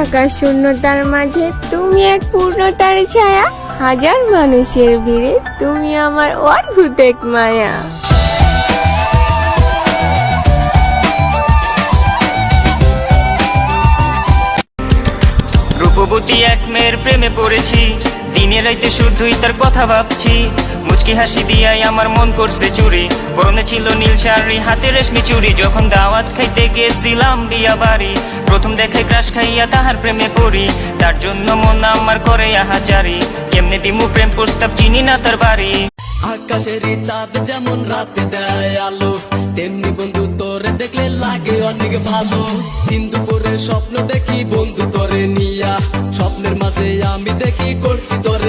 আকাশ শূন্যতার মাঝে তুমি এক পূর্ণতার ছায়া, হাজার মানুষের ভিড়ে তুমি আমার অদ্ভুত এক মায়া। রূপবতী এক মেয়ের প্রেমে পড়েছি, দিনে রাইতে শুধুই তার কথা ভাবছি। মুচকি হাসি দিয়াই আমার মন করছে চুরি, পরনে ছিল নীল শাড়ি, হাতে রেশমি চুড়ি। যখন দাওয়াত খাইতে গেছিলাম বিয়া বাড়ি, প্রথম দেখায় ক্রাশ খাইয়া তাহার প্রেমে পড়ি। তার জন্য মন আমার করে আহাজারি, কেমনে দিমু প্রেম প্রস্তাব, চিনি না তার বাড়ি। আকাশের চাঁদ যেমন রাতে দেয় আলো, তেমনি বন্ধু তোরে দেখলে লাগে অনেক ভালো। দিন দুপুরে স্বপ্ন দেখি বন্ধু তোরে নিয়া, স্বপ্নের মাঝে আমি দেখি করছি তোরে